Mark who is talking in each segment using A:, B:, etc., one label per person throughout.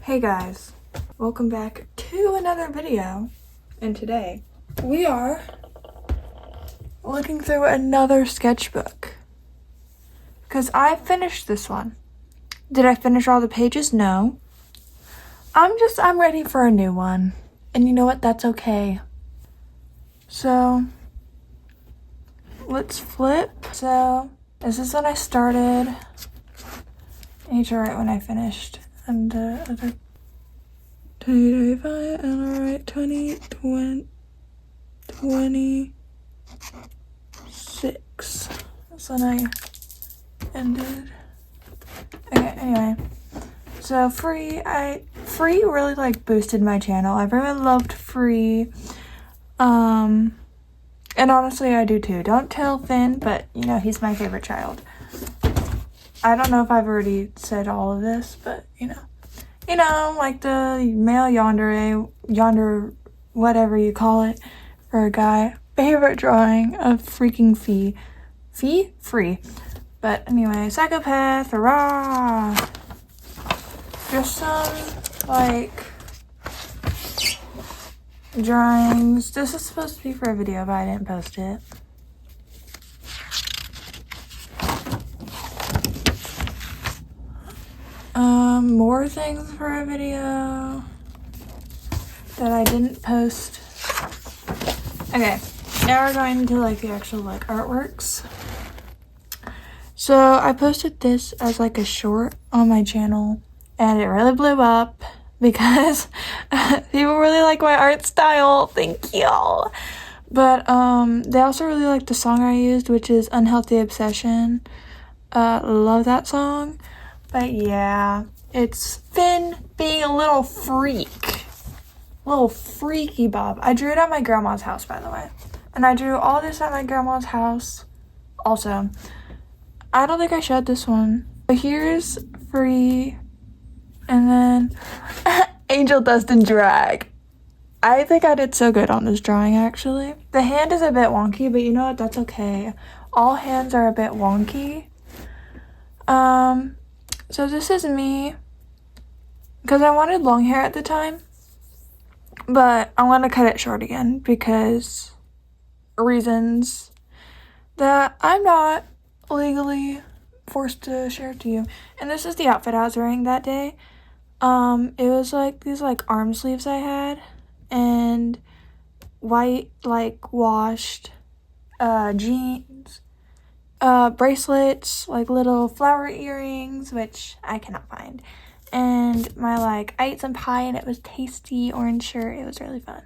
A: Hey guys, welcome back to another video, and today we are looking through another sketchbook because I finished this one. Did I finish all the pages? No. I'm ready for a new one, and you know what? That's okay. So let's flip. So this is when I started. I need to write when I finished. And other 25 and I write 26. That's when I ended. Okay, anyway. So Free really like boosted my channel. Everyone loved Free. And honestly I do too. Don't tell Finn, but you know, he's my favorite child. I don't know if I've already said all of this, but you know, like the male yonder, whatever you call it, for a guy. Favorite drawing of freaking Free. But anyway, psychopath, hurrah! Just some, like, drawings. This is supposed to be for a video, but I didn't post it. More things for a video that I didn't post. Okay, now we're going to like the actual like artworks. So I posted this as like a short on my channel and it really blew up because people really like my art style. Thank y'all. But they also really like the song I used, which is Unhealthy Obsession. Love that song. But yeah, it's Finn being a little freak. Little freaky Bob. I drew it at my grandma's house, by the way. And I drew all this at my grandma's house also. I don't think I showed this one. But here's Free. And then Angel Dust and Drag. I think I did so good on this drawing, actually. The hand is a bit wonky, but you know what? That's okay. All hands are a bit wonky. So this is me. Because I wanted long hair at the time. But I want to cut it short again because reasons that I'm not legally forced to share to you. And this is the outfit I was wearing that day. It was like these like arm sleeves I had and white like washed jeans, bracelets, like little flower earrings, which I cannot find. And my like, I ate some pie and it was tasty orange shirt. It was really fun.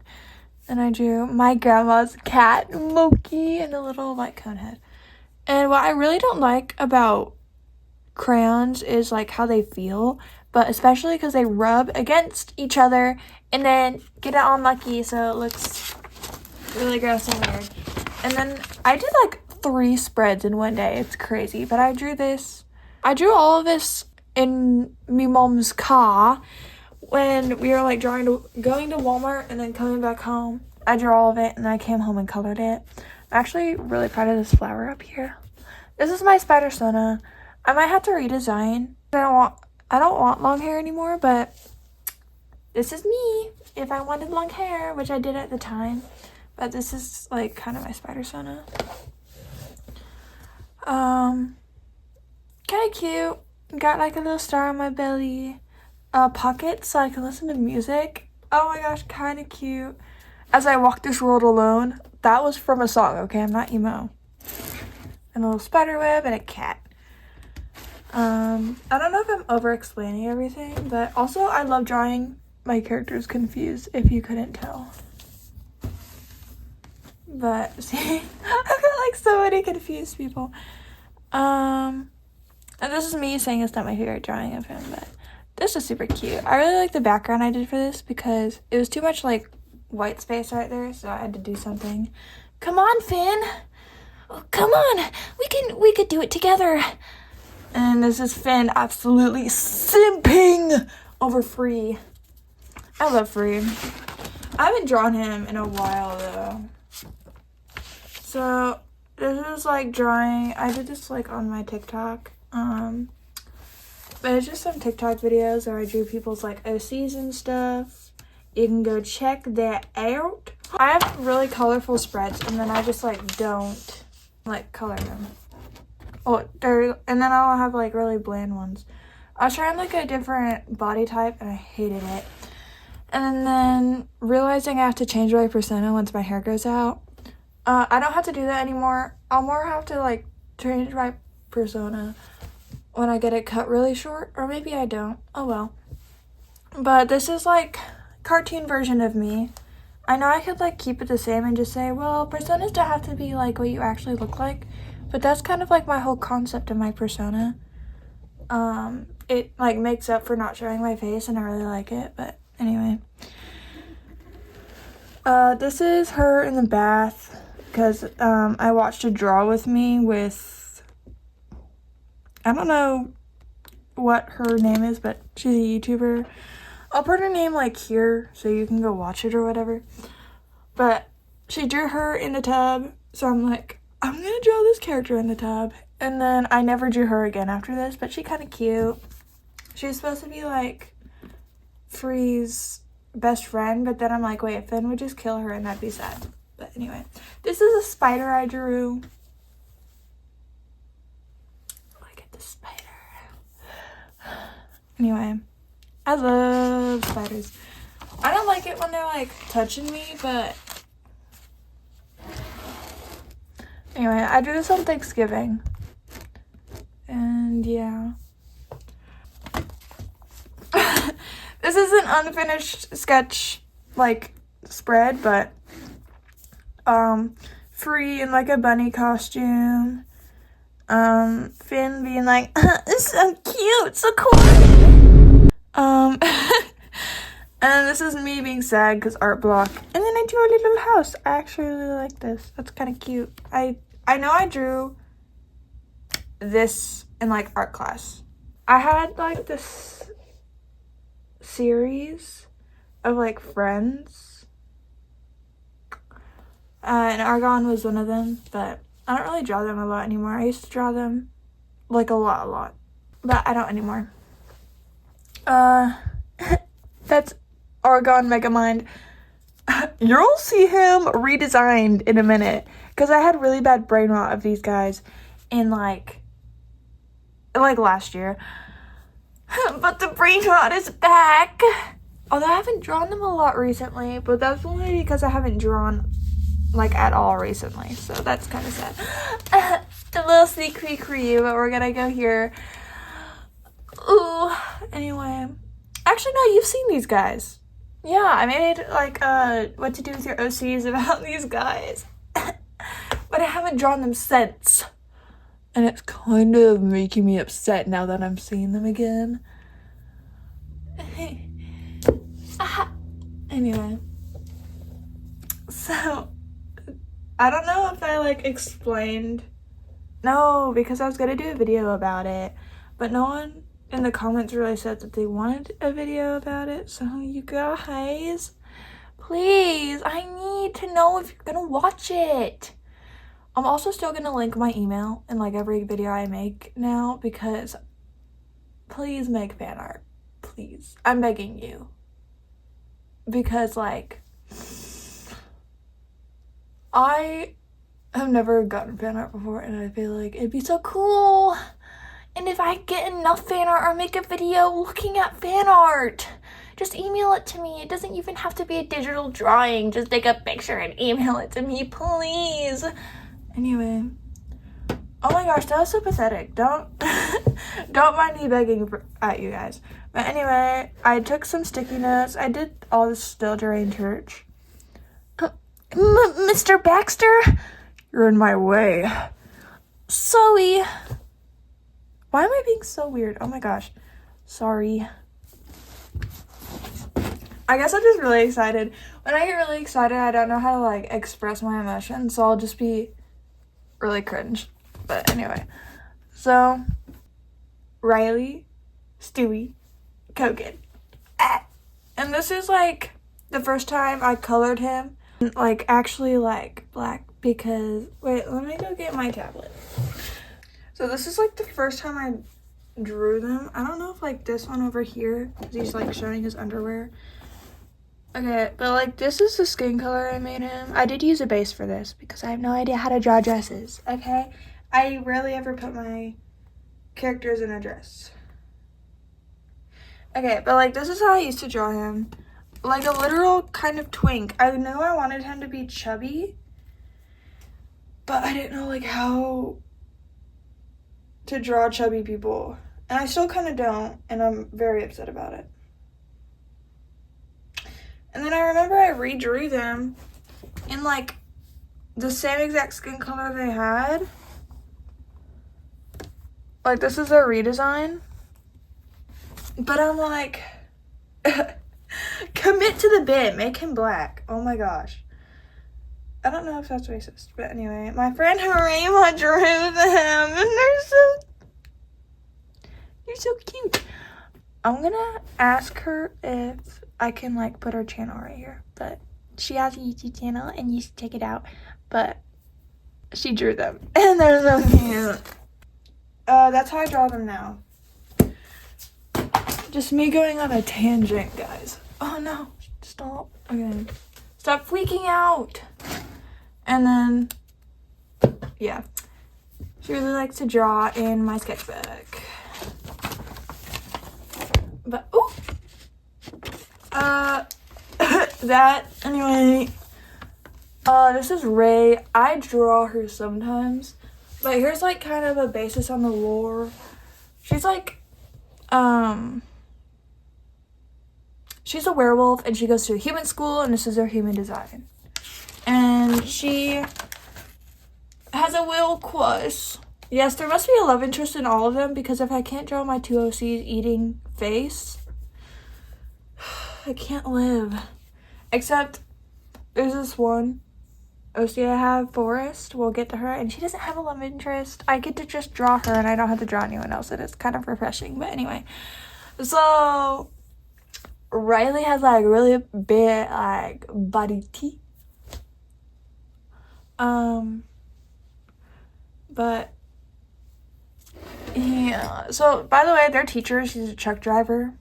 A: And I drew my grandma's cat, Loki, and a little like cone head. And what I really don't like about crayons is like how they feel, but especially because they rub against each other and then get it all mucky, so it looks really gross and weird. And then I did like 3 spreads in one day. It's crazy. But I drew all of this in me mom's car when we were like going to Walmart and then coming back home. I drew all of it and I came home and colored it. I'm actually really proud of this flower up here. This is my spider Sona. I might have to redesign. I don't want long hair anymore, but this is me if I wanted long hair, which I did at the time. But this is like kind of my spider Sona. Kind of cute. Got like a little star on my belly. Pockets so I can listen to music. Oh my gosh, kind of cute. As I walk this world alone. That was from a song, okay? I'm not emo. And a little spider web and a cat. I don't know if I'm over-explaining everything, but also I love drawing my characters confused, if you couldn't tell. But, see? I've got like so many confused people. And this is me saying it's not my favorite drawing of him, but this is super cute. I really like the background I did for this because it was too much like white space right there, so I had to do something. Come on, Finn. Oh, come on. We could do it together. And this is Finn absolutely simping over Free. I love Free. I haven't drawn him in a while though. So this is like drawing. I did this like on my TikTok. But it's just some TikTok videos where I drew people's like OCs and stuff. You can go check that out. I have really colorful spreads, and then I just like don't like color them. Oh, and then I'll have like really bland ones. I was trying like a different body type and I hated it. And then realizing I have to change my persona once my hair grows out. I don't have to do that anymore. I'll more have to like change my persona when I get it cut really short, or maybe I don't. Oh well. But this is like cartoon version of me. I know I could like keep it the same and just say, well, personas don't have to be like what you actually look like, but that's kind of like my whole concept of my persona. It like makes up for not showing my face, and I really like it. But anyway, this is her in the bath because I watched a draw with me with, I don't know what her name is, but she's a YouTuber. I'll put her name like here so you can go watch it or whatever. But she drew her in the tub, so I'm like, I'm gonna draw this character in the tub. And then I never drew her again after this, but she's kind of cute. She's supposed to be like Free's best friend, but then I'm like, wait, Finn would just kill her and that'd be sad. But anyway, this is a spider I drew. Look at the spider. Anyway, I love spiders. I don't like it when they're like touching me, but anyway, I drew this on Thanksgiving. And yeah. This is an unfinished sketch like spread, but Free in like a bunny costume. Finn being like, it's so cute, so cool. And this is me being sad because art block. And then I drew a little house. I actually really like this. That's kind of cute. I know I drew this in like art class. I had like this series of like friends. And Argon was one of them, but I don't really draw them a lot anymore. I used to draw them like a lot. But I don't anymore. That's Argon Megamind. You'll see him redesigned in a minute. Because I had really bad brain rot of these guys in like last year. But the brain rot is back. Although I haven't drawn them a lot recently. But that's only because I haven't drawn like at all recently. So that's kind of sad. A little sneak peek for you. But we're going to go here. Ooh. Anyway. Actually, no, you've seen these guys. Yeah, I made like what to do with your OCs about these guys. But I haven't drawn them since. And it's kind of making me upset now that I'm seeing them again. Anyway. So, I don't know if I like explained. No, because I was going to do a video about it. But no one in the comments really said that they wanted a video about it. So you guys, please, I need to know if you're gonna watch it. I'm also still gonna link my email in like every video I make now, because please make fan art. Please. I'm begging you. Because like, I have never gotten fan art before, and I feel like it'd be so cool. And if I get enough fan art or make a video looking at fan art, just email it to me. It doesn't even have to be a digital drawing. Just take a picture and email it to me, please. Anyway. Oh my gosh, that was so pathetic. Don't mind me begging at you guys. But anyway, I took some sticky notes. I did all this still during church. Mr. Baxter? You're in my way. Sorry. Why am I being so weird? Oh my gosh. Sorry. I guess I'm just really excited. When I get really excited, I don't know how to like express my emotions, so I'll just be really cringe. But anyway. So, Riley, Stewie, Kogan. And this is like the first time I colored him. Like actually like black because, wait, let me go get my tablet. So this is like the first time I drew them. I don't know if like this one over here, because he's like showing his underwear. Okay, but like this is the skin color I made him. I did use a base for this because I have no idea how to draw dresses, okay? I rarely ever put my characters in a dress. Okay, but like this is how I used to draw him. Like a literal kind of twink. I knew I wanted him to be chubby, but I didn't know like how to draw chubby people. And I still kind of don't, and I'm very upset about it. And then I remember I redrew them in like the same exact skin color they had. Like this is a redesign. But I'm like, commit to the bit, make him black. Oh my gosh. I don't know if that's racist, but anyway, my friend Harima drew them, and they're so cute. I'm gonna ask her if I can like put her channel right here, but she has a YouTube channel and you should check it out. But she drew them, and they're so cute. That's how I draw them now. Just me going on a tangent, guys. Oh no, stop. Okay. Stop freaking out. And then, yeah. She really likes to draw in my sketchbook. But, ooh. Anyway. This is Ray. I draw her sometimes. But here's like kind of a basis on the lore. She's like, she's a werewolf and she goes to a human school and this is her human design. And she has a will crush. Yes, there must be a love interest in all of them because if I can't draw my two OCs eating face, I can't live. Except there's this one OC I have, Forrest. We'll get to her and she doesn't have a love interest. I get to just draw her and I don't have to draw anyone else. It is kind of refreshing. But anyway, so Riley has like really big like body teeth. But yeah, so by the way, their teacher, she's a truck driver,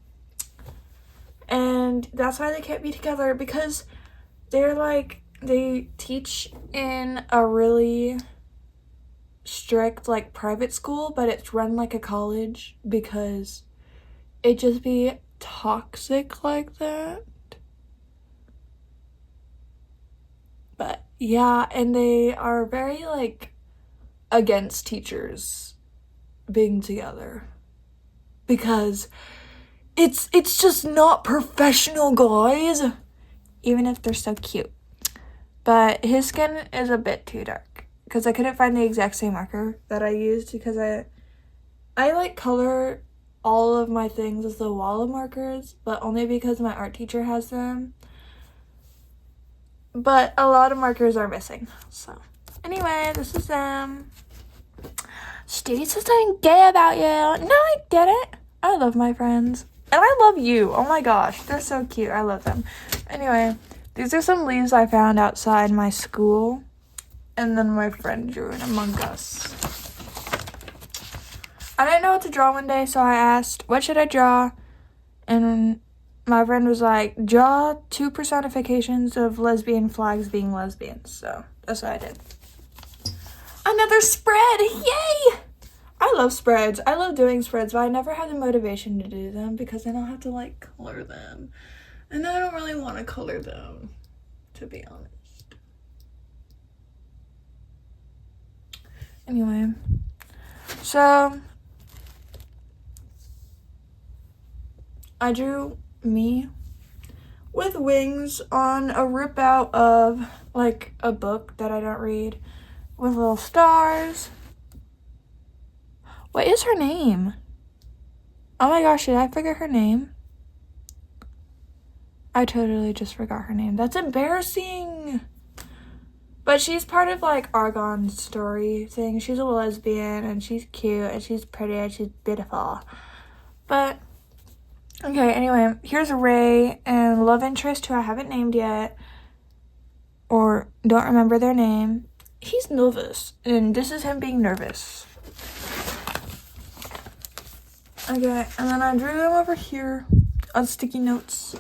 A: and that's why they can't be together because they're like, they teach in a really strict like private school, but it's run like a college because it just be toxic like that. But yeah, and they are very like against teachers being together because it's just not professional, guys, even if they're so cute. But his skin is a bit too dark because I couldn't find the exact same marker that I used because I like color all of my things as the wall of markers, but only because my art teacher has them. But a lot of markers are missing. So anyway, this is them. Stevie said something gay about you. No, I didn't. I love my friends. And I love you. Oh my gosh. They're so cute. I love them. Anyway, these are some leaves I found outside my school. And then my friend drew an Among Us. I didn't know what to draw one day, so I asked, what should I draw? And my friend was like, draw 2 personifications of lesbian flags being lesbians. So that's what I did. Another spread! Yay! I love spreads. I love doing spreads, but I never have the motivation to do them because I don't have to like color them. And I don't really want to color them, to be honest. Anyway, so I drew me with wings on a rip out of like a book that I don't read with little stars. What is her name? Oh my gosh, did I forget her name? I totally just forgot her name. That's embarrassing. But she's part of like Argon's story thing. She's a lesbian and she's cute and she's pretty and she's beautiful. But okay, anyway, here's Ray and love interest who I haven't named yet or don't remember their name. He's nervous and this is him being nervous. Okay, and then I drew them over here on sticky notes.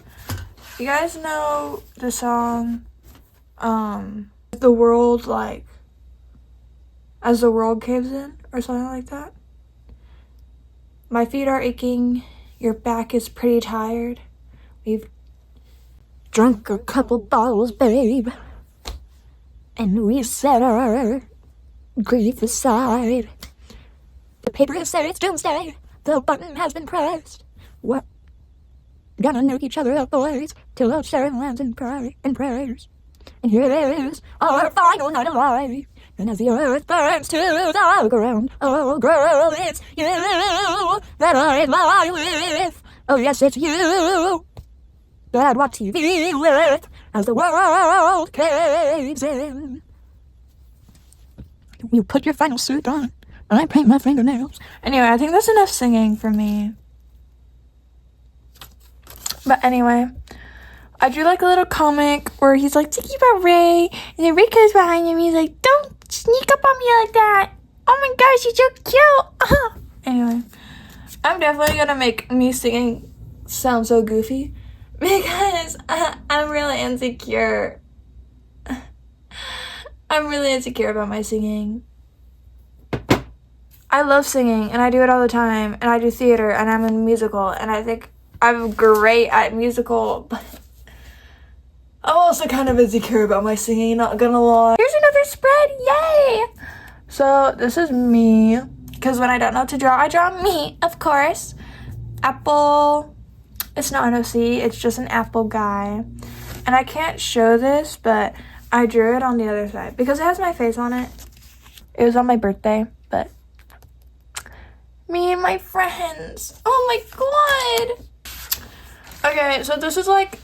A: You guys know the song, The World, like, As the World Caves In, or something like that? My feet are aching, your back is pretty tired. We've drunk a couple bottles, babe, and we set our grief aside. The paper said it's doomsday, the button has been pressed. What? Gonna nuke each other up, boys, till our sharing lands in prayers. And here it is, our final night alive. And as the earth burns to the ground, oh girl, it's you that I lie with. Oh yes, it's you that I'd watch TV with as the world caves in. You put your final suit on, and I paint my fingernails. Anyway, I think that's enough singing for me. But anyway, I drew like a little comic where he's like thinking about Ray, and then Ray comes behind him and he's like, don't sneak up on me like that. Oh my gosh, you're so cute. Anyway, I'm definitely gonna make me singing sound so goofy because I'm really insecure. I'm really insecure about my singing. I love singing and I do it all the time, and I do theater and I'm in musical, and I think I'm great at musical, but I'm also kind of insecure about my singing, not gonna lie. Here's another spread, yay! So this is me, because when I don't know what to draw, I draw me, of course. Apple, it's not an OC, it's just an apple guy. And I can't show this, but I drew it on the other side, because it has my face on it. It was on my birthday, but me and my friends. Oh my god! Okay, so this is like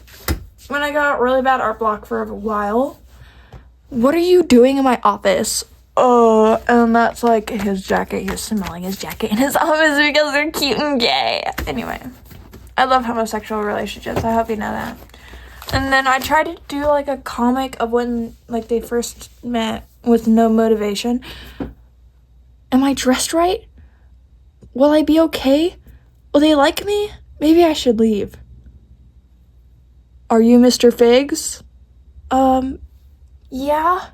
A: when I got really bad art block for a while. What are you doing in my office? And that's like his jacket. He's smelling his jacket in his office because they're cute and gay. Anyway, I love homosexual relationships. I hope you know that. And then I tried to do like a comic of when like they first met with no motivation. Am I dressed right? Will I be okay? Will they like me? Maybe I should leave. Are you Mr. Figs? Yeah.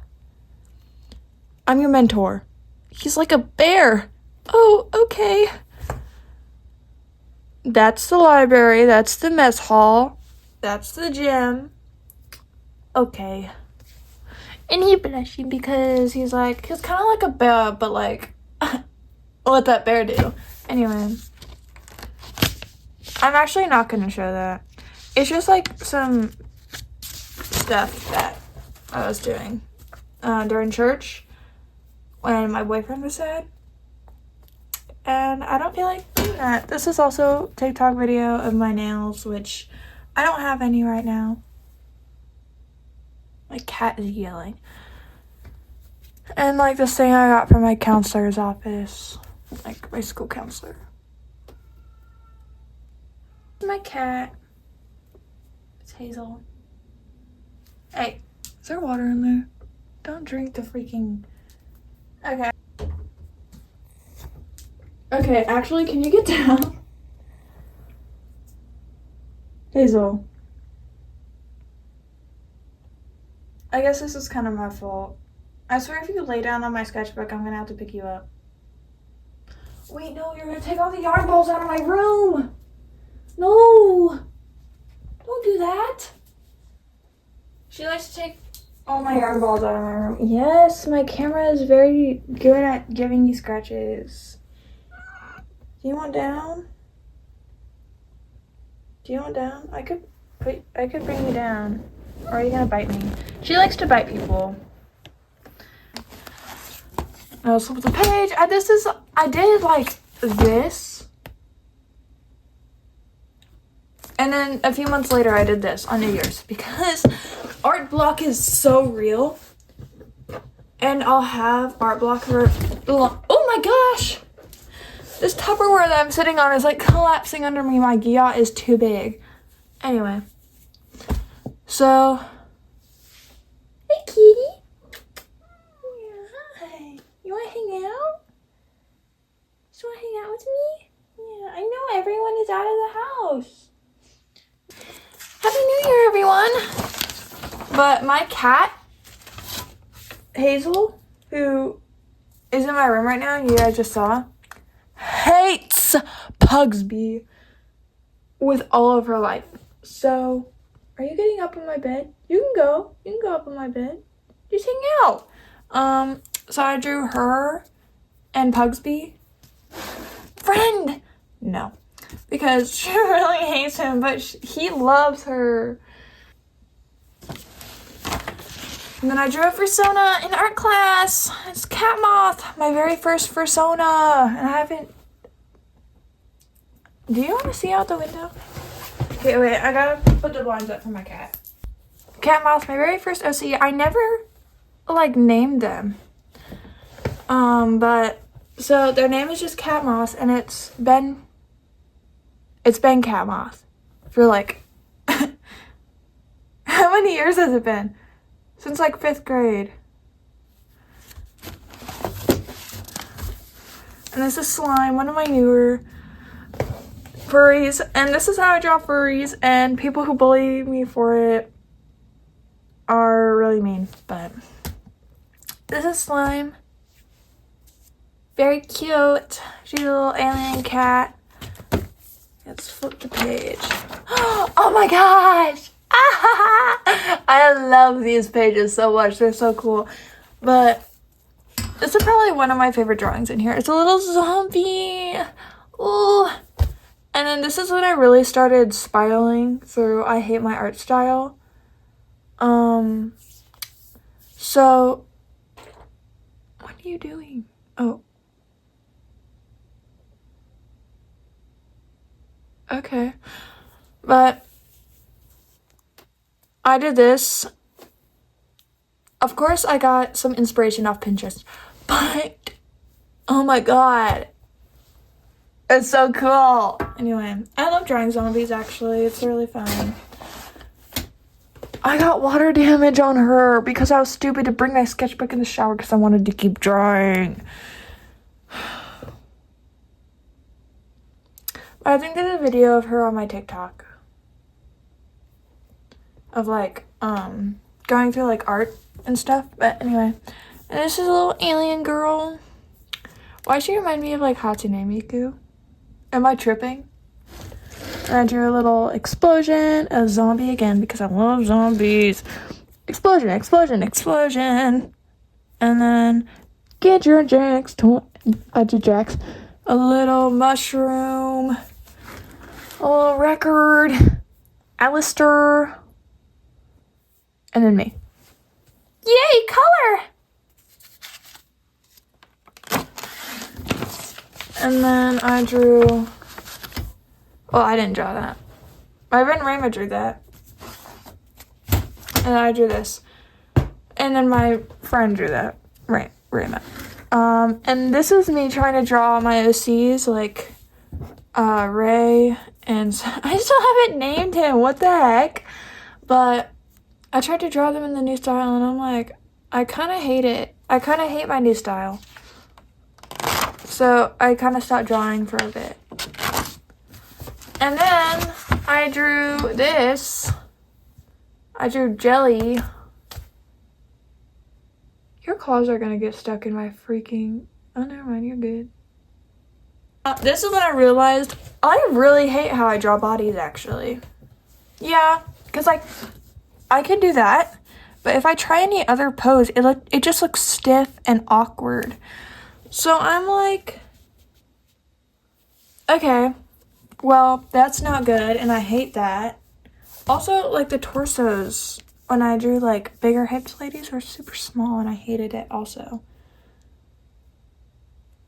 A: I'm your mentor. He's like a bear. Oh, okay. That's the library. That's the mess hall. That's the gym. Okay. And he's blushing because he's kind of like a bear, but like, what that bear do? Anyway. I'm actually not gonna show that. It's just like some stuff that I was doing during church when my boyfriend was sad. And I don't feel like doing that. This is also a TikTok video of my nails, which I don't have any right now. My cat is yelling. And like this thing I got from my counselor's office. Like my school counselor. My cat. It's Hazel. Hey, is there water in there? Don't drink the freaking... Okay. Okay, actually, can you get down? Hazel. I guess this is kind of my fault. I swear if you lay down on my sketchbook, I'm gonna have to pick you up. Wait, no, you're gonna take all the yarn balls out of my room! No! Don't do that! She likes to take all my yarn balls out of my room. Yes, my camera is very good at giving you scratches. Do you want down? Do you want down? I could bring you down. Or are you gonna bite me? She likes to bite people. I'll flip the page. I did like this. And then a few months later, I did this on New Year's because art block is so real. And I'll have art block for long. Oh my gosh! This Tupperware that I'm sitting on is like collapsing under me. My yacht is too big. Anyway. So. Hey, kitty. Yeah, hi. You want to hang out? You want to hang out with me? I know everyone is out of the house. Happy New Year, everyone. But my cat, Hazel, who is in my room right now, and you guys just saw, hates Pugsby with all of her life. So, are you getting up on my bed? You can go. You can go up on my bed. Just hang out. So I drew her and Pugsby. Friend! No. Because she really hates him, but he loves her. And then I drew a persona in art class. It's Cat Moth, my very first persona. And I haven't... Do you want to see out the window? Okay, wait, I gotta put the blinds up for my cat. Cat Moth, my very first OC. I never, named them. But, so their name is just Cat Moth, and it's been Cat Moth for, how many years has it been? Since, 5th grade. And this is Slime, one of my newer furries, and this is how I draw furries, and people who bully me for it are really mean, but this is Slime. Very cute. She's a little alien cat. Let's flip the page. Oh my gosh! I love these pages so much. They're so cool. But this is probably one of my favorite drawings in here. It's a little zombie. Ooh. And then this is when I really started spiraling through I hate my art style. So what are you doing? Oh. Okay. But I did this. Of course, I got some inspiration off Pinterest, but oh my god, it's so cool. Anyway, I love drawing zombies, actually. It's really fun. I got water damage on her because I was stupid to bring my sketchbook in the shower because I wanted to keep drawing. But I think there's a video of her on my TikTok of going through art and stuff. But anyway, and this is a little alien girl. Why does she remind me of Hatsune Miku? Am I tripping? And I drew a little explosion, a zombie again because I love zombies. Explosion, explosion, explosion. And then get your Jax, I drew Jax. A little mushroom. A little record. Alistair. And then me. Yay, color! And then I drew... Well, I didn't draw that. My friend Rayma drew that. And I drew this. And then my friend drew that. Right, Rayma. And this is me trying to draw my OCs, Ray, and I still haven't named him. What the heck? But I tried to draw them in the new style, and I'm like, I kind of hate it. I kind of hate my new style. So I kind of stopped drawing for a bit. And then I drew this. I drew Jelly. Your claws are gonna get stuck in my freaking... Oh, never mind, you're good. This is when I realized I really hate how I draw bodies, actually. Yeah, because I could do that, but if I try any other pose, it just looks stiff and awkward. So I'm like, okay, well, that's not good, and I hate that. Also, the torsos, when I drew, bigger hips ladies, were super small, and I hated it also.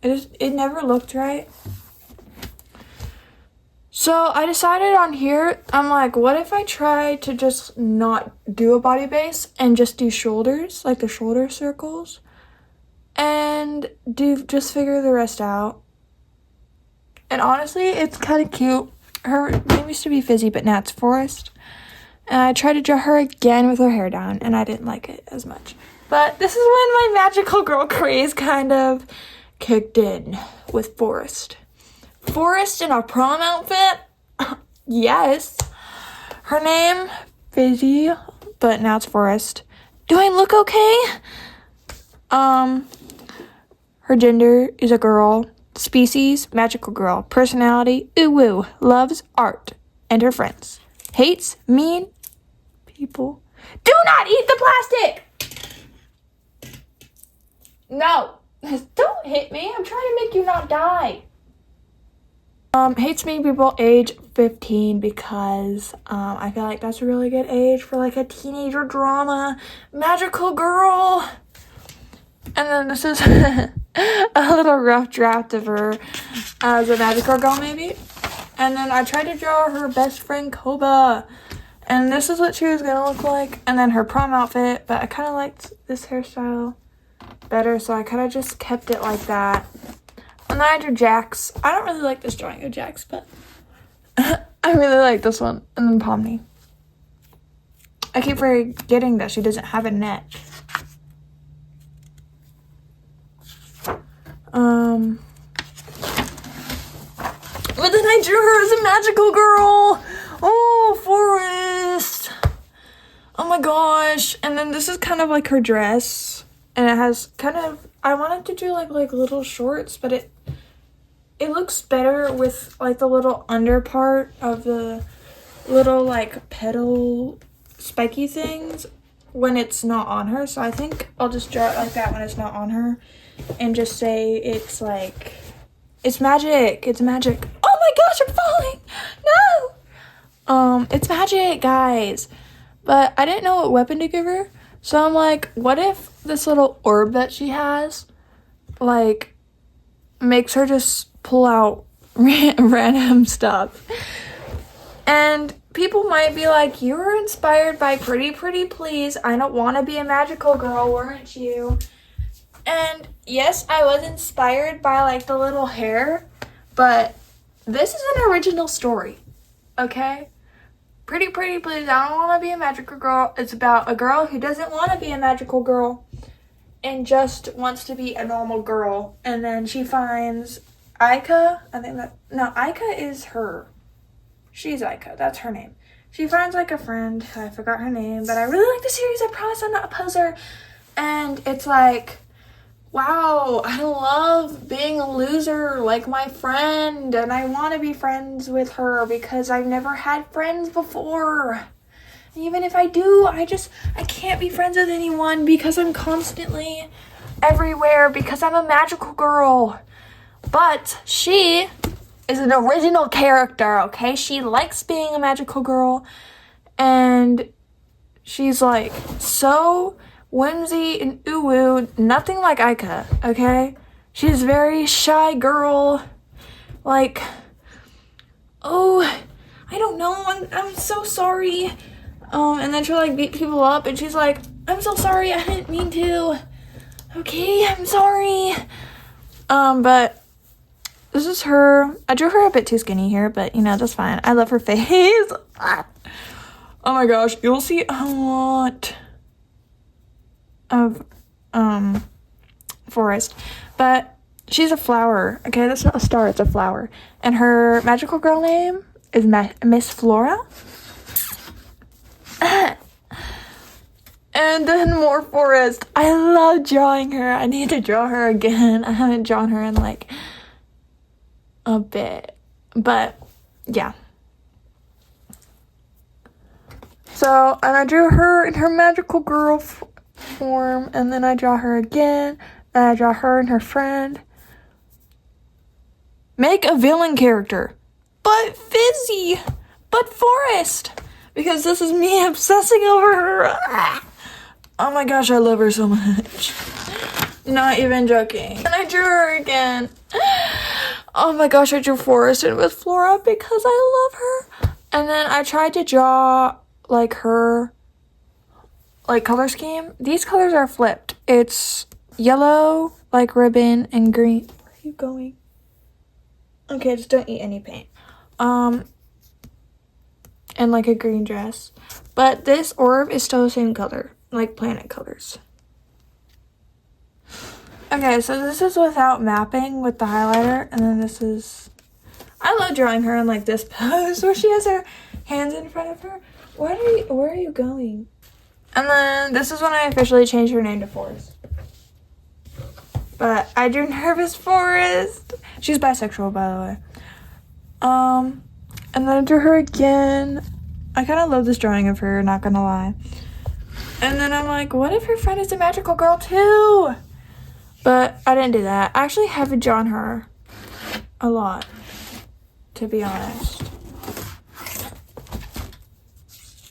A: It never looked right. So I decided on here, I'm like, what if I try to just not do a body base and just do shoulders, the shoulder circles, and just figure the rest out. And honestly, it's kind of cute. Her name used to be Fizzy, but now it's Forest. And I tried to draw her again with her hair down, and I didn't like it as much. But this is when my magical girl craze kind of kicked in with Forest. Forest in a prom outfit? Yes. Her name, Fizzy, but now it's Forest. Do I look okay? Her gender is a girl. Species, magical girl. Personality, ooh-woo. Loves art and her friends. Hates mean people. Do not eat the plastic! No. Don't hit me. I'm trying to make you not die. Hates mean people age 15 because I feel like that's a really good age for like a teenager drama. Magical girl. And then this is a little rough draft of her as a magical girl maybe. And then I tried to draw her best friend Koba. And this is what she was gonna look like. And then her prom outfit, but I kind of liked this hairstyle better, so I kind of just kept it like that. And then I drew Jax. I don't really like this drawing of Jax, but I really like this one. And then Pomni. I keep forgetting that she doesn't have a neck. But then I drew her as a magical girl. Oh, Forest. Oh my gosh. And then this is kind of like her dress. And it has kind of, I wanted to do like little shorts, but it looks better with like the little under part of the little like petal spiky things when it's not on her. So I think I'll just draw it like that when it's not on her and just say it's like, it's magic. It's magic. Oh my gosh, I'm falling. No. It's magic, guys. But I didn't know what weapon to give her. So I'm like, what if this little orb that she has, like, makes her just pull out random stuff? And people might be like, you were inspired by Pretty Pretty Please. I don't want to be a magical girl, weren't you? And yes, I was inspired by like the little hair, but this is an original story, okay? Pretty Pretty Please, I don't want to be a magical girl. It's about a girl who doesn't want to be a magical girl and just wants to be a normal girl. And then she finds Aika. Aika is her. She's Aika. That's her name. She finds like a friend. I forgot her name, but I really like the series. I promise I'm not a poser. And it's like, wow, I love being a loser like my friend, and I want to be friends with her because I've never had friends before. And even if I do, I can't be friends with anyone because I'm constantly everywhere because I'm a magical girl. But she is an original character, okay? She likes being a magical girl, and she's like so whimsy and ooh-woo, nothing like Aika, okay? She's a very shy girl, like, oh, I don't know, I'm so sorry, and then she'll, like, beat people up, and she's like, I'm so sorry, I didn't mean to, okay, I'm sorry, but this is her. I drew her a bit too skinny here, but, you know, that's fine. I love her face. Oh my gosh, you'll see a lot of Forest, but she's a flower, okay? That's not a star, it's a flower. And her magical girl name is Miss Flora. And then more Forest. I love drawing her. I need to draw her again. I haven't drawn her in like a bit, but yeah. So, and I drew her in her magical girl form, and then I draw her again, and I draw her and her friend. Make a villain character, but Fizzy, but Forest, because this is me obsessing over her. Oh my gosh, I love her so much. Not even joking. And I drew her again. Oh my gosh, I drew Forest and with Flora because I love her. And then I tried to draw like her like color scheme. These colors are flipped. It's yellow, like ribbon, and green. Where are you going? Okay, just don't eat any paint. And like a green dress. But this orb is still the same color, like planet colors. Okay, so this is without mapping with the highlighter, and then this is I love drawing her in like this pose where she has her hands in front of her. Where are you going? And then this is when I officially changed her name to Forrest. But I drew Nervous Forrest. She's bisexual, by the way. And then I drew her again. I kind of love this drawing of her, not gonna lie. And then I'm like, what if her friend is a magical girl too? But I didn't do that. I actually haven't drawn her a lot, to be honest.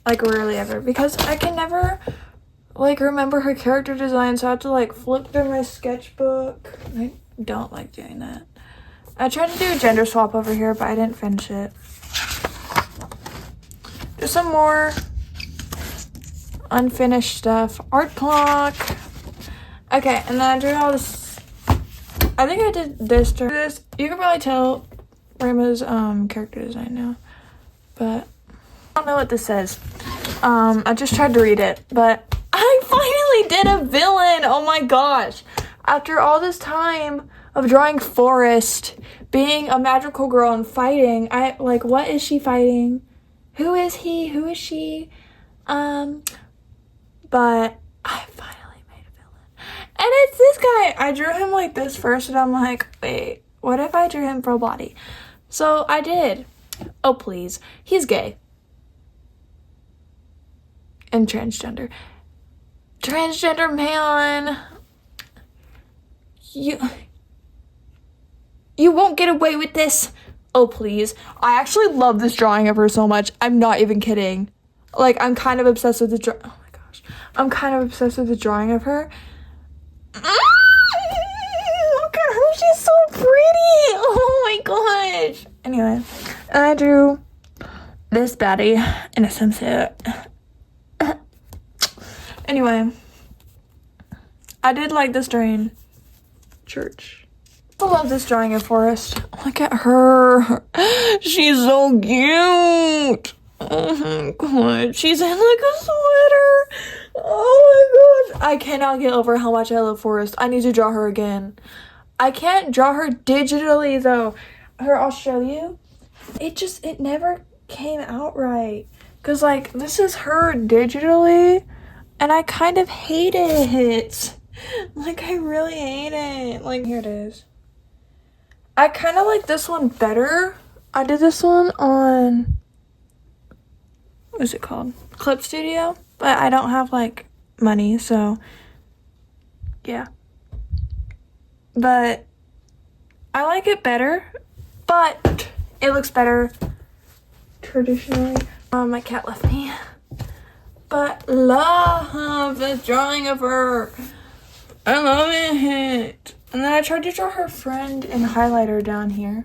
A: Like, rarely ever. Because I can never, like, remember her character design, so I have to, like, flip through my sketchbook. I don't like doing that. I tried to do a gender swap over here, but I didn't finish it. Just some more unfinished stuff. Art clock. Okay, and then I drew all this. I think I did this. You can probably tell Rama's character design now, but I don't know what this says. I just tried to read it, but I finally did a villain. Oh my gosh! After all this time of drawing Forrest, being a magical girl and fighting, what is she fighting? Who is he? Who is she? But I finally made a villain. And it's this guy. I drew him like this first, and I'm like, wait, what if I drew him full body? So I did. Oh, please. He's gay. And transgender. Transgender man. You won't get away with this. Oh, please. I actually love this drawing of her so much. I'm not even kidding. Like, I'm kind of obsessed with the oh my gosh. I'm kind of obsessed with the drawing of her. Look at her. She's so pretty. Oh my gosh. Anyway, and I drew this baddie in a swimsuit. Anyway, I did like this during church. I love this drawing of Forrest. Look at her. She's so cute. Oh my god. She's in like a sweater. Oh my gosh. I cannot get over how much I love Forrest. I need to draw her again. I can't draw her digitally though. I'll show you. It never came out right. Cause like this is her digitally and I kind of hate it. Like I really hate it. Like here it is. I kind of like this one better. I did this one on, what is it called? Clip Studio. But I don't have, like, money, so, yeah. But I like it better, but it looks better traditionally. My cat left me. But love this drawing of her. I love it. And then I tried to draw her friend in highlighter down here.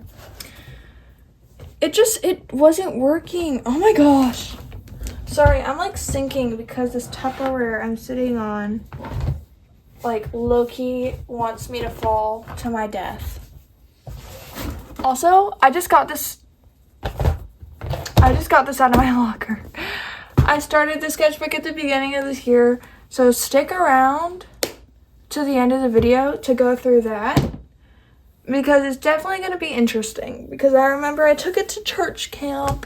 A: It wasn't working. Oh my gosh. Sorry, I'm like sinking because this Tupperware I'm sitting on, like low-key wants me to fall to my death. Also, I just got this out of my locker. I started the sketchbook at the beginning of this year, so stick around to the end of the video to go through that because it's definitely going to be interesting because I remember I took it to church camp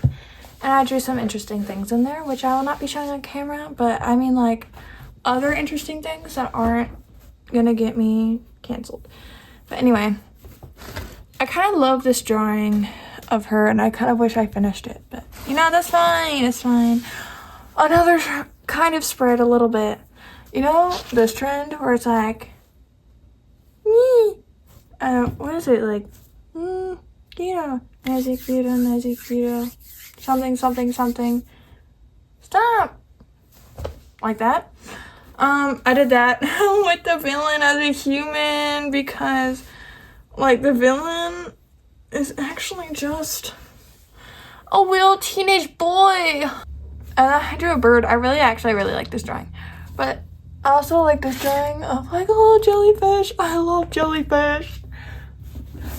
A: and I drew some interesting things in there which I will not be showing on camera, but I mean like other interesting things that aren't going to get me canceled. But anyway, I kind of love this drawing of her and I kind of wish I finished it, but you know, that's fine, it's fine. Another kind of spread a little bit. You know this trend where it's like, what is it like? You know, magic Frito, something. Stop. Like that. I did that with the villain as a human because, like, the villain is actually just a little teenage boy. And I drew a bird. I really like this drawing, but. I also like this drawing of like a little jellyfish. I love jellyfish.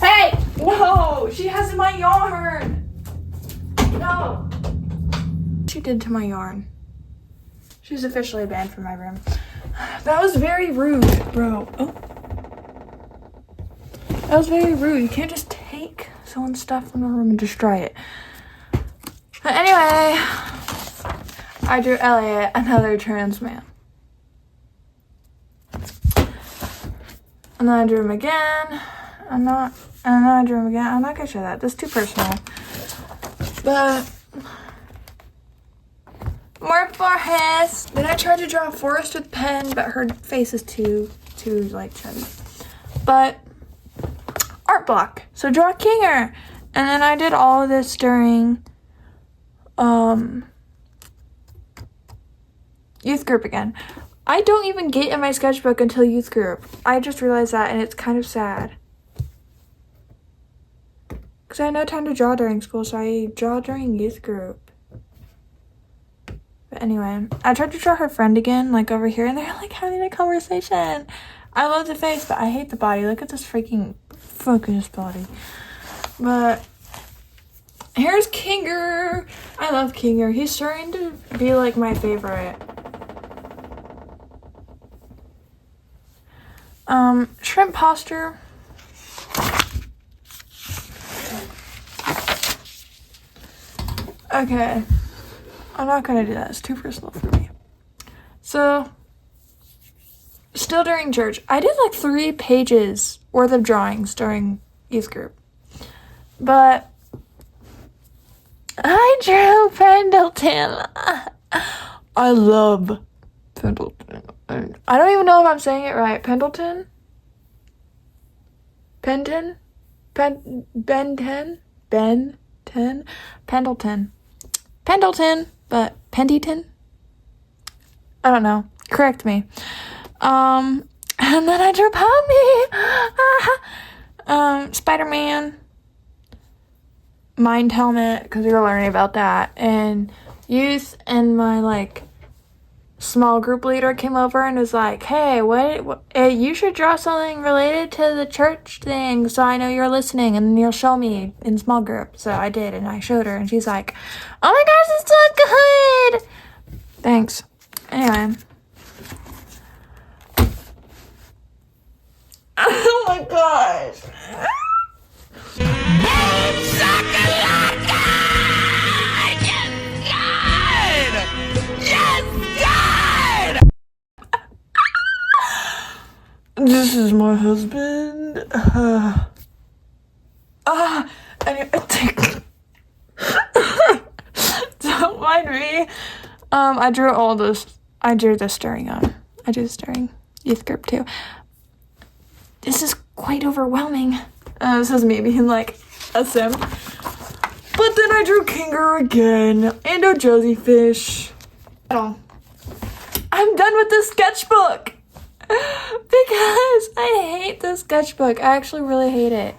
A: Hey! No! She has my yarn! No! She did to my yarn. She's officially banned from my room. That was very rude, bro. Oh. That was very rude. You can't just take stealing stuff from the room and destroy it. But anyway, I drew Elliot, another trans man. And then I drew him again. And then I drew him again. I'm not gonna show that. That's too personal. But more foreheads. Then I tried to draw a forest with pen, but her face is too like chubby. But art block. So draw Kinger. And then I did all of this during youth group again. I don't even get in my sketchbook until youth group. I just realized that, and it's kind of sad. Because I had no time to draw during school, so I draw during youth group. But anyway, I tried to draw her friend again, like over here, and they're like having a conversation. I love the face, but I hate the body. Look at this freaking focus body. But here's Kinger. I love Kinger. He's starting to be like my favorite. Shrimp posture. Okay. I'm not gonna do that. It's too personal for me. So, still during church, I did like 3 pages worth of drawings during youth group. But I drew Pendleton. I love Pendleton. I don't even know if I'm saying it right. Pendleton? Penton? Benton? Pendleton. Pendleton, but Pendyton? I don't know. Correct me. And then I drew Pomni. Spider-Man. Mind helmet, because we were learning about that. And youth and my, like, small group leader came over and was like, hey, what you should draw something related to the church thing so I know you're listening, and then you'll show me in small group. So I did, and I showed her, and she's like, oh my gosh, it's so good! Thanks. Anyway. Oh my gosh. This is my husband. Anyway, don't mind me. I drew all this. I drew this during youth group too. This is quite overwhelming. This is me being like a sim. But then I drew Kinger again and a jellyfish. I'm done with this sketchbook. Because I hate this sketchbook. I actually really hate it.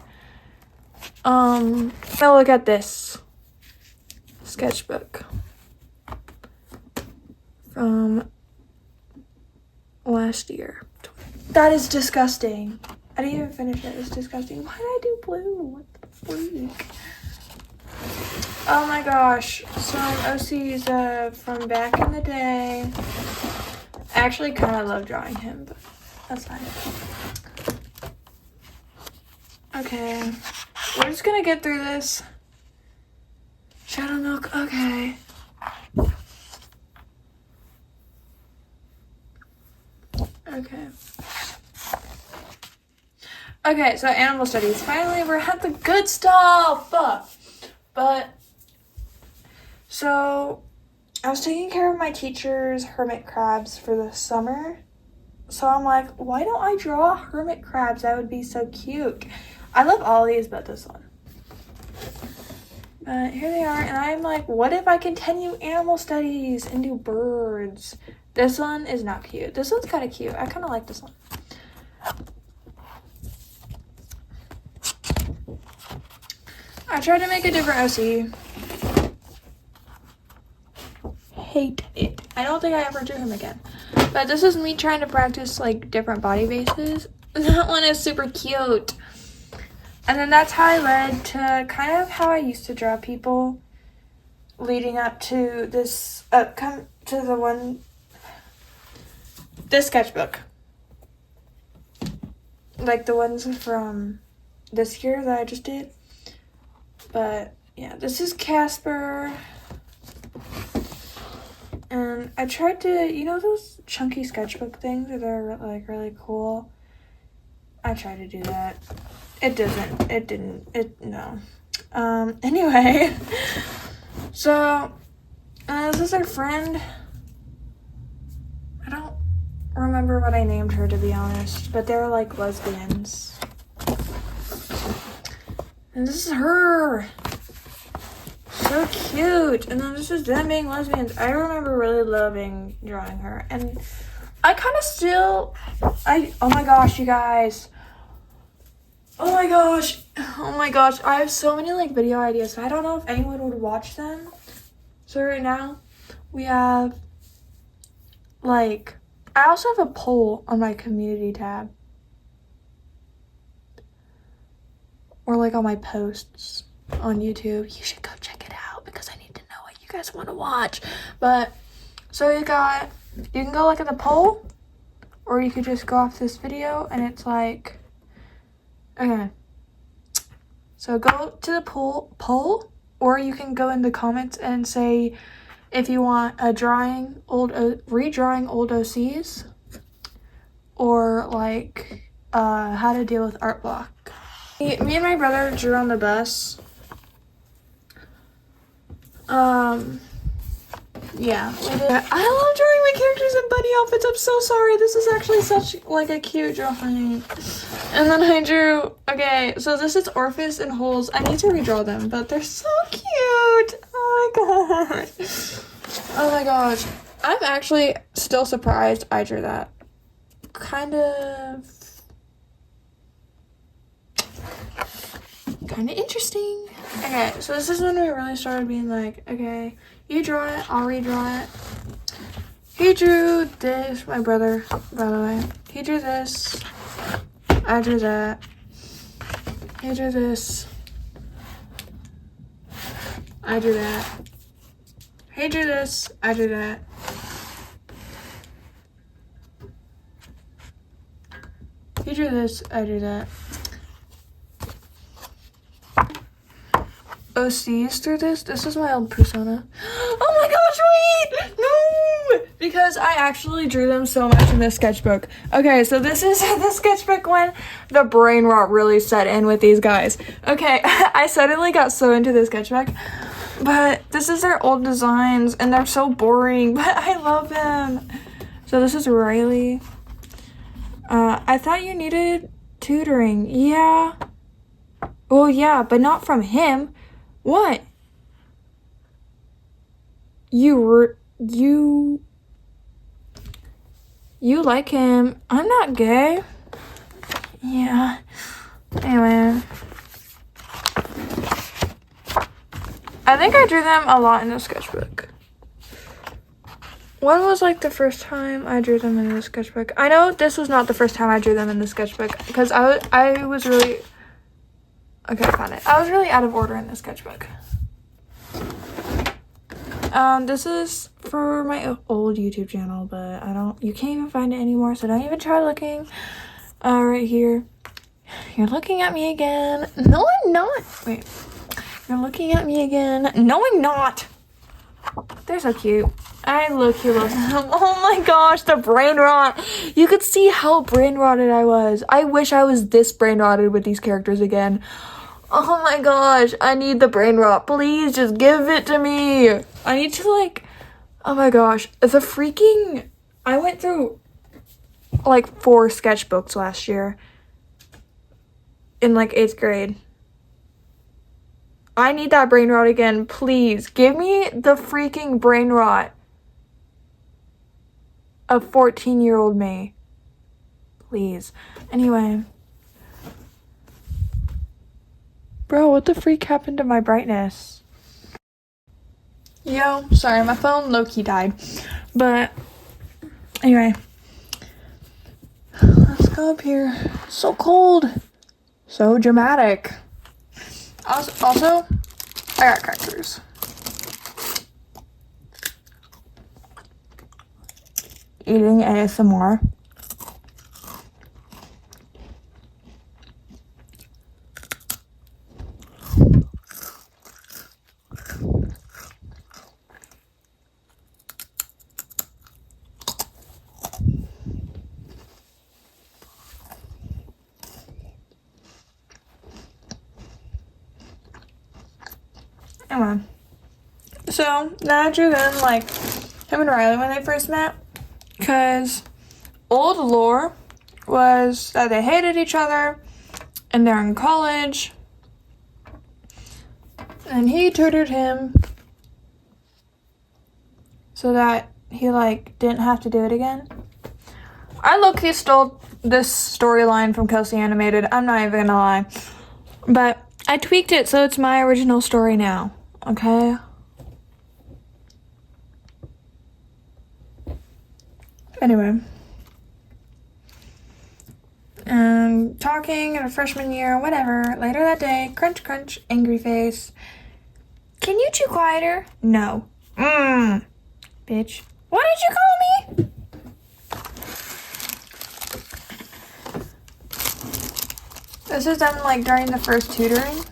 A: Now look at this sketchbook from last year. That is disgusting. I didn't even finish it. It's disgusting. Why did I do blue? What the freak? Oh my gosh. Some OCs from back in the day. I actually kind of love drawing him, but that's fine. Okay. We're just gonna get through this. Shadow milk. Okay. Okay, so animal studies. Finally, we're at the good stuff. But, so, I was taking care of my teacher's hermit crabs for the summer. So I'm like, why don't I draw hermit crabs? That would be so cute. I love all these, but this one. But here they are, and I'm like, what if I continue animal studies and do birds? This one is not cute. This one's kind of cute. I kind of like this one. I tried to make a different OC. Hate it. I don't think I ever drew him again. But this is me trying to practice like different body bases. That one is super cute. And then that's how I led to kind of how I used to draw people leading up to this this sketchbook. Like the ones from this year that I just did. But yeah, this is Casper. And I tried to, you know those chunky sketchbook things that are like really cool? I tried to do that. No. Anyway. So, this is our friend. I don't remember what I named her, to be honest, but they're like lesbians. And this is her. So cute. And then this is them being lesbians. I remember really loving drawing her. And I kind of still, oh my gosh, you guys. Oh my gosh. I have so many like video ideas. I don't know if anyone would watch them. So right now we have like, I also have a poll on my community tab. Or like on my posts on YouTube. You should go check it out because I need to know what you guys want to watch. But so you can go look at the poll, or you could just go off this video and it's like, okay. So go to the poll, or you can go in the comments and say if you want a redrawing old OCs, or like how to deal with art block. Me and my brother drew on the bus. Yeah, we did. I love drawing my characters in bunny outfits. I'm so sorry. This is actually such like a cute drawing. And then I drew, okay, so this is Orpheus and Holes. I need to redraw them, but they're so cute. Oh my god. Oh my gosh. I'm actually still surprised I drew that. Kind of interesting. Okay, so this is when we really started being like, okay, you draw it, I'll redraw it. He drew this, my brother, by the way. He drew this. I drew that. He drew this. I drew that. He drew this. I drew that. He drew this. I drew that. OCs through this. This is my old persona. Oh my gosh, wait! No! Because I actually drew them so much in this sketchbook. Okay, so this is the sketchbook when the brain rot really set in with these guys. Okay, I suddenly got so into this sketchbook. But this is their old designs, and they're so boring, but I love them. So this is Riley. I thought you needed tutoring. Yeah. Well, yeah, but not from him. What? You like him. I'm not gay. Yeah. Anyway. I think I drew them a lot in the sketchbook. When was like the first time I drew them in the sketchbook? I know this was not the first time I drew them in the sketchbook because I was really... Okay, I found it. I was really out of order in the sketchbook. This is for my old YouTube channel, but you can't even find it anymore, so don't even try looking. Right here. You're looking at me again. No, I'm not. Wait. You're looking at me again. No, I'm not. They're so cute. I low-key love them. Oh my gosh, the brain rot. You could see how brain rotted I was. I wish I was this brain rotted with these characters again. Oh my gosh, I need the brain rot. Please, just give it to me. I need to like, oh my gosh. I went through like 4 sketchbooks last year in like 8th grade. I need that brain rot again. Please, give me the freaking brain rot of 14-year-old me. Please. Anyway. Bro, what the freak happened to my brightness? Yo, sorry, my phone low-key died. But, anyway. Let's go up here. So cold. So dramatic. Also, I got crackers. Eating ASMR. So now I drew them, like, him and Riley when they first met. Because old lore was that they hated each other and they're in college. And he tutored him so that he, like, didn't have to do it again. I low-key stole this storyline from Kelsey Animated. I'm not even gonna lie. But I tweaked it so it's my original story now. Okay? Anyway. Talking in a freshman year, whatever. Later that day, crunch, crunch, angry face. Can you chew quieter? No. Bitch. What did you call me? This is done, like, during the first tutoring.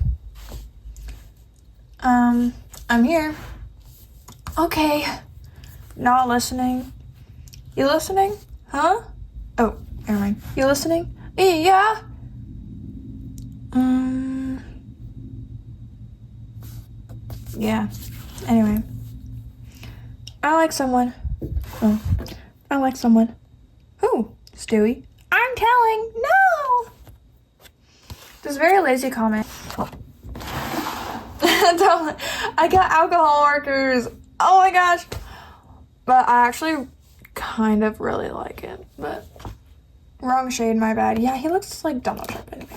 A: I'm here. Okay. Not listening. You listening? Huh? Oh, never mind. You listening? Yeah. Yeah. Anyway. I like someone. Oh. I like someone. Who? Stewie. I'm telling. No! This is a very lazy comment. I got alcohol markers. Oh my gosh. But I actually kind of really like it. But wrong shade, my bad. Yeah, he looks like Donald Trump anyway.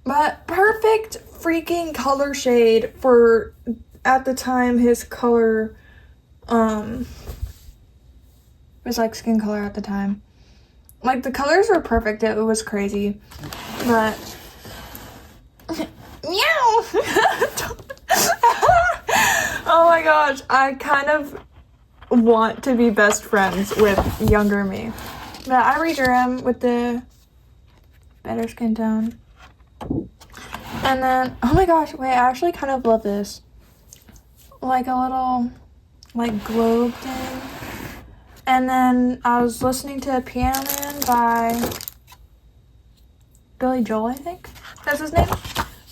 A: But perfect freaking color shade for, at the time, his color, was like skin color at the time. Like, the colors were perfect. It was crazy. But meow. Oh my gosh, I kind of want to be best friends with younger me. But I redrew him with the better skin tone. And then, oh my gosh, wait, I actually kind of love this. Like a little, like, globe thing. And then I was listening to Piano Man by Billy Joel, I think. That's his name.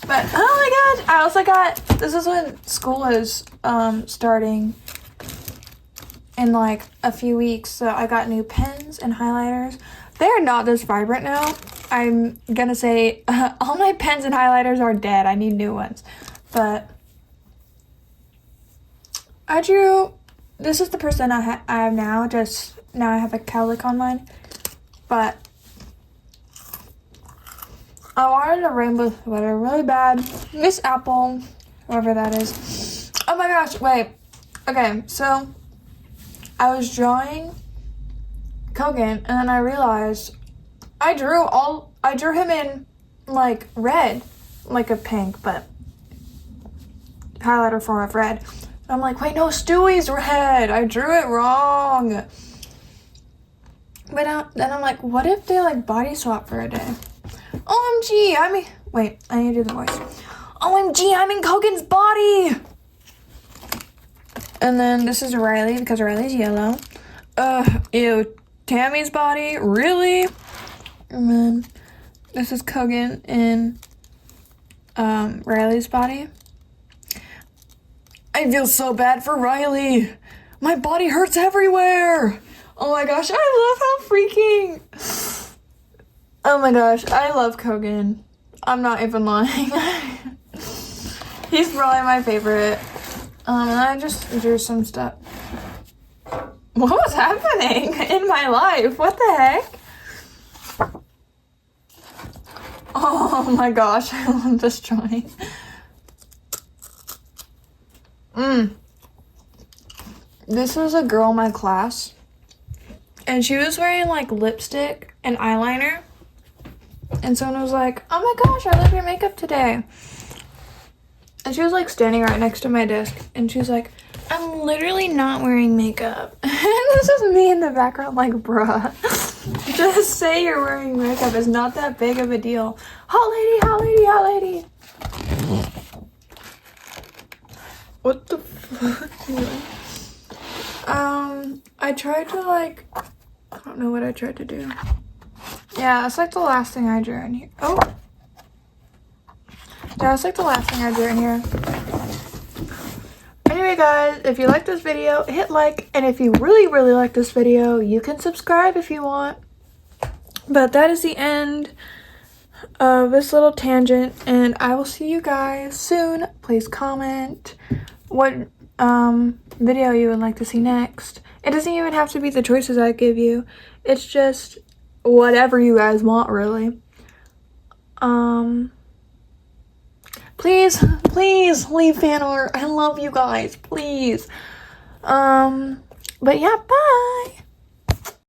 A: But, oh my gosh, I also got, this is when school is starting in like a few weeks. So I got new pens and highlighters. They're not this vibrant now. I'm gonna say all my pens and highlighters are dead. I need new ones. But I drew, this is the person I have now. Just now I have a cowlick on mine. But I wanted a rainbow sweater really bad. Miss Apple, whoever that is. Oh my gosh, wait. Okay, so I was drawing Kogan, and then I realized I drew him in, like, red, like a pink, but highlighter form of red. And I'm like, wait, no, Stewie's red. I drew it wrong. But then I'm like, what if they, like, body swap for a day? OMG, wait, I need to do the voice. OMG, I'm in Kogan's body! And then this is Riley, because Riley's yellow. Ew, Tammy's body, really? And then this is Kogan in, Riley's body. I feel so bad for Riley. My body hurts everywhere. Oh my gosh, I love how freaking... Oh my gosh, I love Kogan. I'm not even lying. He's probably my favorite. And I just drew some stuff. What was happening in my life? What the heck? Oh my gosh, I love this drawing. This was a girl in my class. And she was wearing, like, lipstick and eyeliner. And someone was like, oh my gosh, I love your makeup today. And she was, like, standing right next to my desk. And she was like, I'm literally not wearing makeup. And this is me in the background like, bruh. Just say you're wearing makeup. It's not that big of a deal. Hot lady, hot lady, hot lady. What the fuck? I tried to, like, I don't know what I tried to do. Yeah, that's like the last thing I drew in here. Oh. Yeah, that's like the last thing I drew in here. Anyway, guys, if you like this video, hit like, and if you really like this video, you can subscribe if you want. But that is the end of this little tangent, and I will see you guys soon. Please comment what video you would like to see next. It doesn't even have to be the choices I give you. It's just whatever you guys want, really. Please leave fan art. I love you guys. Please. But yeah, bye.